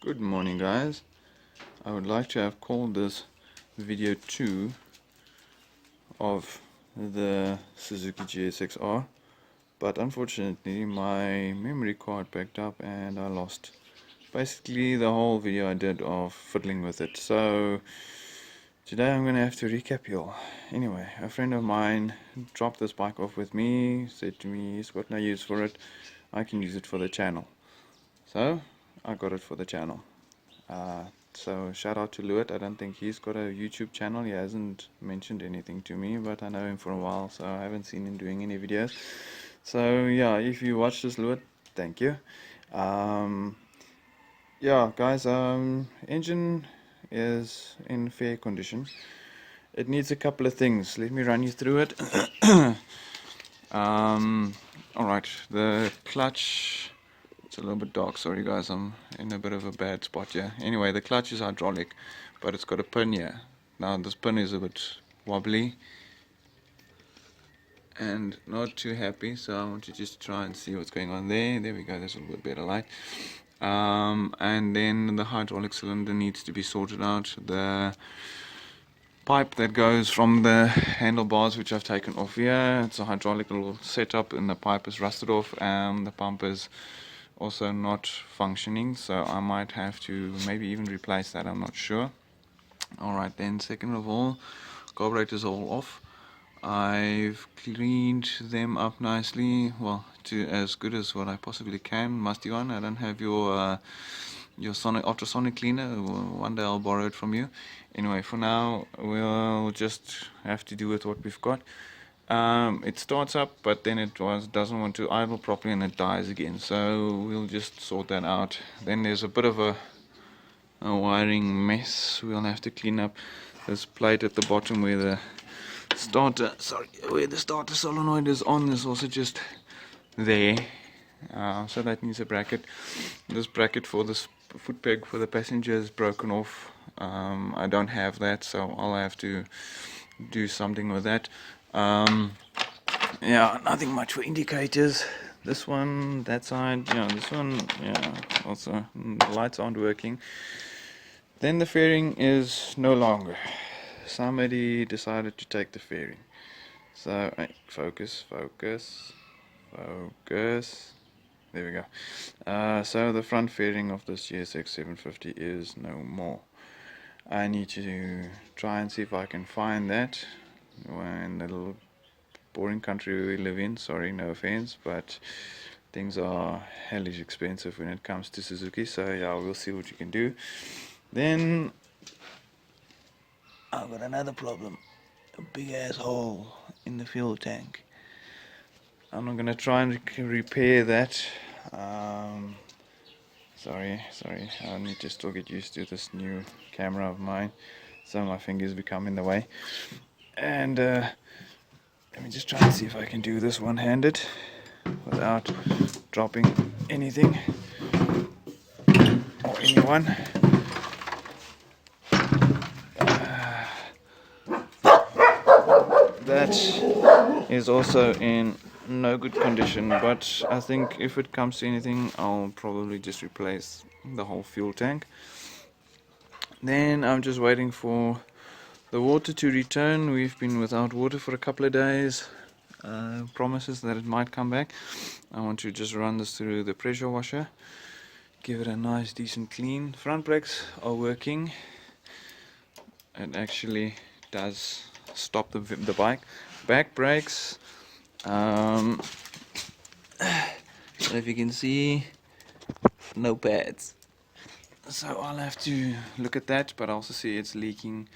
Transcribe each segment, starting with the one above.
Good morning, guys. I would like to have called this video 2 of the Suzuki GSX R, but unfortunately my memory card backed up and I lost basically the whole video I did of fiddling with it. So today I'm gonna have to recap you all. Anyway, a friend of mine dropped this bike off with me, said to me he's got no use for it, I can use it for the channel. So I got it for the channel. So shout out to Lewitt. I don't think he's got a YouTube channel. He hasn't mentioned anything to me, but I know him for a while, so I haven't seen him doing any videos. So yeah, if you watch this, Lewitt, thank you. Yeah, guys, engine is in fair condition. It needs a couple of things. Let me run you through it. Alright, the clutch. It's a little bit dark, sorry guys, I'm in a bit of a bad spot here. Anyway, the clutch is hydraulic, but it's got a pin here. Now this pin is a bit wobbly and not too happy, so I want to just try and see what's going on there. There we go, there's a little bit better light. And then the hydraulic cylinder needs to be sorted out. The pipe that goes from the handlebars, which I've taken off here, it's a hydraulic little setup and the pipe is rusted off, and the pump is also not functioning, so I might have to maybe even replace that, I'm not sure. Alright, then second of all, carburetors are all off. I've cleaned them up nicely, well, to as good as what I possibly can. Musty one, I don't have your ultrasonic cleaner. One day I'll borrow it from you. Anyway, for now we'll just have to do with what we've got. It starts up, but then it doesn't want to idle properly and it dies again, so we'll just sort that out. Then there's a bit of a wiring mess. We'll have to clean up this plate at the bottom where the starter solenoid is on. Is also just there, so that needs a bracket. This bracket for this foot peg for the passenger is broken off. I don't have that, so I'll have to do something with that. Yeah, nothing much for indicators. This one, that side, yeah, this one, yeah, also the lights aren't working. Then the fairing is no longer. Somebody decided to take the fairing. So, focus. There we go. So the front fairing of this GSX 750 is no more. I need to try and see if I can find that in the little boring country we live in. Sorry, no offense, but things are hellish expensive when it comes to Suzuki, so yeah, we'll see what you can do. Then I've got another problem, a big ass hole in the fuel tank. I'm not gonna try and repair that. Sorry, I need to still get used to this new camera of mine, so my fingers become in the way. And let me just try and see if I can do this one-handed without dropping anything or anyone. That is also in no good condition, but I think if it comes to anything, I'll probably just replace the whole fuel tank. Then I'm just waiting for the water to return. We've been without water for a couple of days. Promises that it might come back. I want to just run this through the pressure washer, give it a nice decent clean. Front brakes are working. It actually does stop the bike. Back brakes, if you can see, no pads, so I'll have to look at that, but I also see it's leaking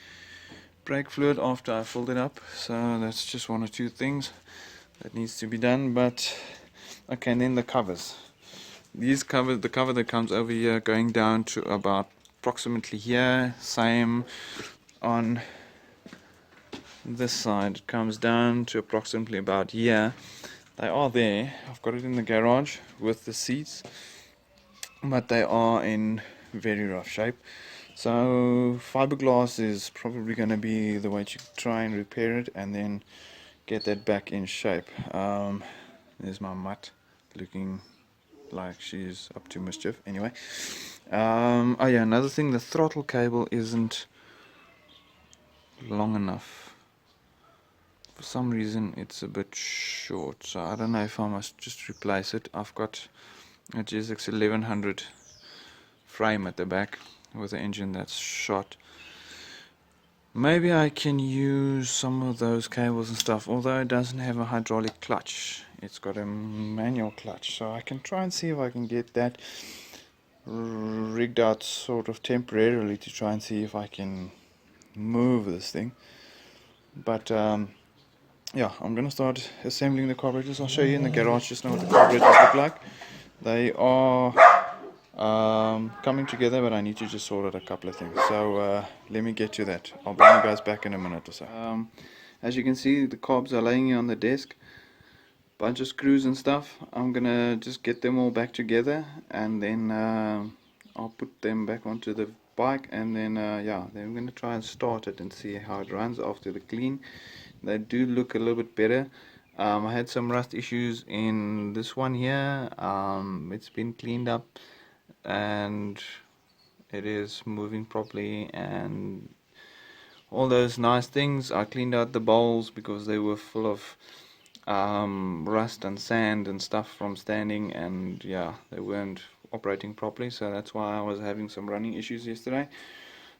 brake fluid after I filled it up, so that's just one or two things that needs to be done. But okay, and then the covers. The cover that comes over here going down to about approximately here, same on this side, it comes down to approximately about here. They are there. I've got it in the garage with the seats, but they are in very rough shape. So fiberglass is probably going to be the way to try and repair it and then get that back in shape. There's my mutt looking like she's up to mischief. Anyway, Oh yeah, another thing, the throttle cable isn't long enough. For some reason it's a bit short, so I don't know if I must just replace it. I've got a GSX R1100 frame at the back with an engine that's shot. Maybe I can use some of those cables and stuff, although it doesn't have a hydraulic clutch. It's got a manual clutch, so I can try and see if I can get that rigged out sort of temporarily to try and see if I can move this thing. But yeah, I'm gonna start assembling the carburetors. I'll show you in the garage just now what the carburetors look like. They are coming together, but I need to just sort out a couple of things. So let me get to that. I'll bring you guys back in a minute or so. As you can see, the carbs are laying here on the desk. Bunch of screws and stuff. I'm gonna just get them all back together, and then I'll put them back onto the bike, and then yeah, then I'm gonna try and start it and see how it runs after the clean. They do look a little bit better. I had some rust issues in this one here. It's been cleaned up and it is moving properly and all those nice things. I cleaned out the bowls because they were full of rust and sand and stuff from standing, and yeah, they weren't operating properly, so that's why I was having some running issues yesterday.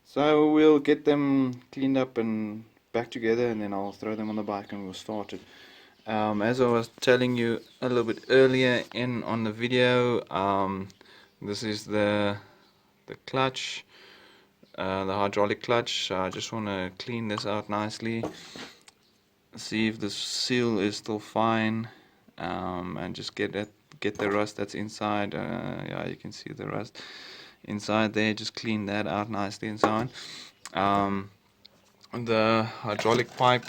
So we'll get them cleaned up and back together, and then I'll throw them on the bike and we'll start it. As I was telling you a little bit earlier in on the video, this is the clutch, the hydraulic clutch. So I just want to clean this out nicely, see if the seal is still fine, and just get the rust that's inside. Yeah, you can see the rust inside there. Just clean that out nicely and so on. The hydraulic pipe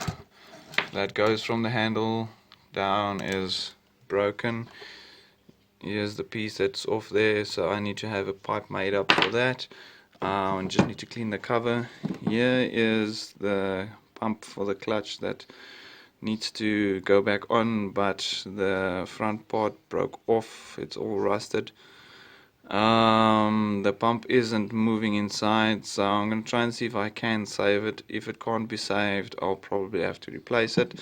that goes from the handle down is broken. Here's the piece that's off there, so I need to have a pipe made up for that. And just need to clean the cover. Here is the pump for the clutch that needs to go back on, but the front part broke off. It's all rusted. The pump isn't moving inside, so I'm going to try and see if I can save it. If it can't be saved, I'll probably have to replace it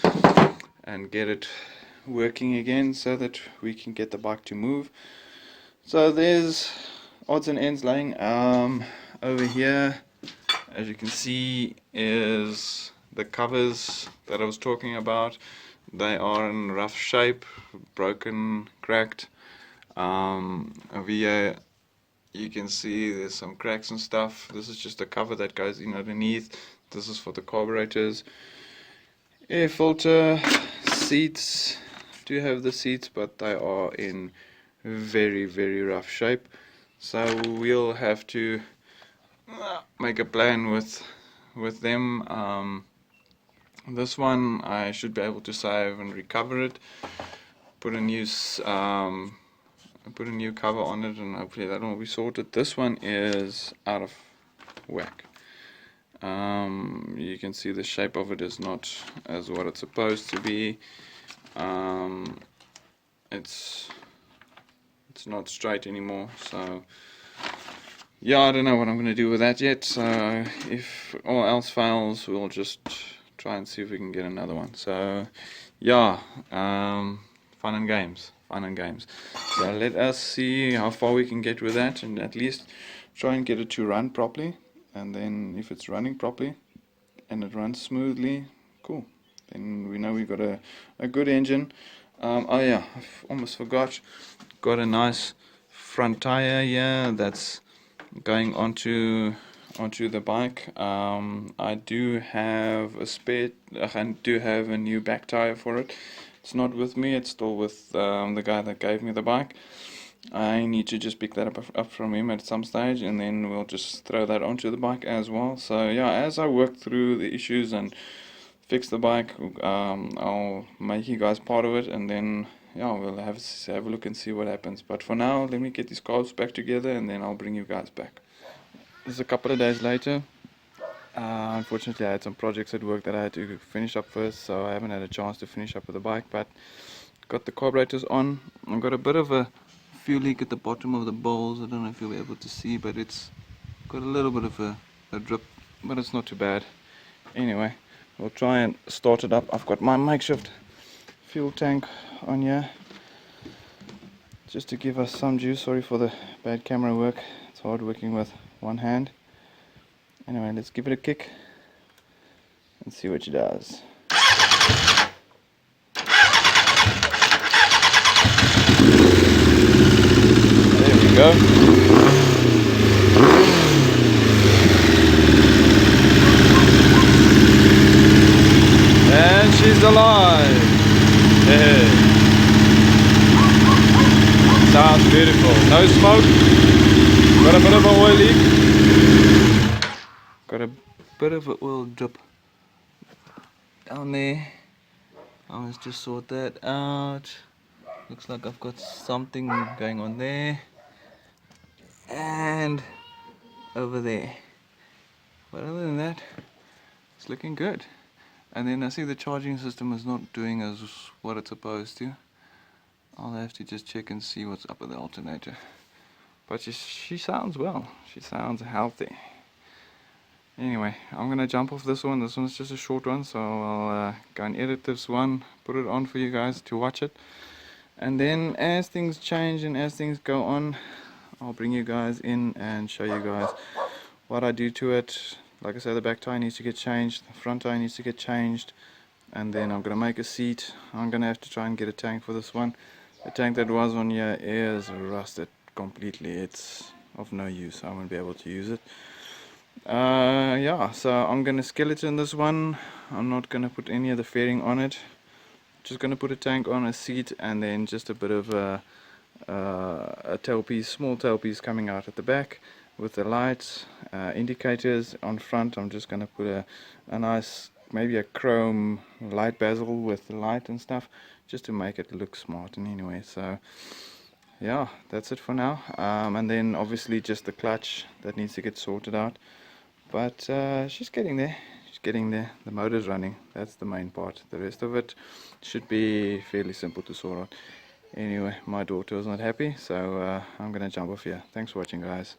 and get it working again so that we can get the bike to move. So there's odds and ends laying. Over here, as you can see, is the covers that I was talking about. They are in rough shape, broken, cracked. Over here you can see there's some cracks and stuff. This is just a cover that goes in underneath. This is for the carburetors. Air filter, seats, do have the seats, but they are in very rough shape, so we'll have to make a plan with them. This one I should be able to save and recover it, put a new cover on it, and hopefully that will be sorted. This one is out of whack. You can see the shape of it is not as what it's supposed to be. It's not straight anymore, so yeah, I don't know what I'm going to do with that yet. So if all else fails, we'll just try and see if we can get another one. So yeah, fun and games. So let us see how far we can get with that, and at least try and get it to run properly. And then if it's running properly and it runs smoothly, cool, then we know we've got a good engine. Oh yeah, I've almost forgot, got a nice front tire here that's going onto the bike. I do have a spare, I do have a new back tire for it. It's not with me, it's still with the guy that gave me the bike. I need to just pick that up from him at some stage, and then we'll just throw that onto the bike as well. So yeah, as I work through the issues and fix the bike, I'll make you guys part of it, and then yeah, we'll have a look and see what happens. But for now, let me get these carbs back together, and then I'll bring you guys back. This is a couple of days later. Unfortunately, I had some projects at work that I had to finish up first, so I haven't had a chance to finish up with the bike, but got the carburetors on. I've got a bit of a fuel leak at the bottom of the bowls. I don't know if you'll be able to see, but it's got a little bit of a drip, but it's not too bad. Anyway, we'll try and start it up. I've got my makeshift fuel tank on here just to give us some juice. Sorry for the bad camera work, it's hard working with one hand. Anyway, let's give it a kick and see what she does. There we go. And she's alive. Yeah. Sounds beautiful. No smoke. Got a bit of an oil leak. Got a bit of an oil drip down there. I must just sort that out. Looks like I've got something going on there and over there. But other than that, it's looking good. And then I see the charging system is not doing as what it's supposed to. I'll have to just check and see what's up with the alternator. But she sounds well. She sounds healthy. Anyway, I'm gonna jump off this one. This one's just a short one, so I'll go and edit this one, put it on for you guys to watch it. And then as things change and as things go on, I'll bring you guys in and show you guys what I do to it. Like I said, the back tire needs to get changed, the front tire needs to get changed, and then I'm going to make a seat. I'm going to have to try and get a tank for this one. The tank that was on here is rusted completely. It's of no use. I won't be able to use it. Yeah, so I'm going to skeleton this one. I'm not going to put any of the fairing on it. Just going to put a tank on, a seat, and then just a bit of a tailpiece, small tailpiece coming out at the back with the lights, indicators on front. I'm just going to put a nice, maybe a chrome light bezel with the light and stuff, just to make it look smart. And anyway, so yeah, that's it for now. And then obviously just the clutch that needs to get sorted out, but she's getting there. Getting there. The motor's running. That's the main part. The rest of it should be fairly simple to sort out. Anyway, my daughter was not happy, so I'm gonna jump off here. Thanks for watching, guys.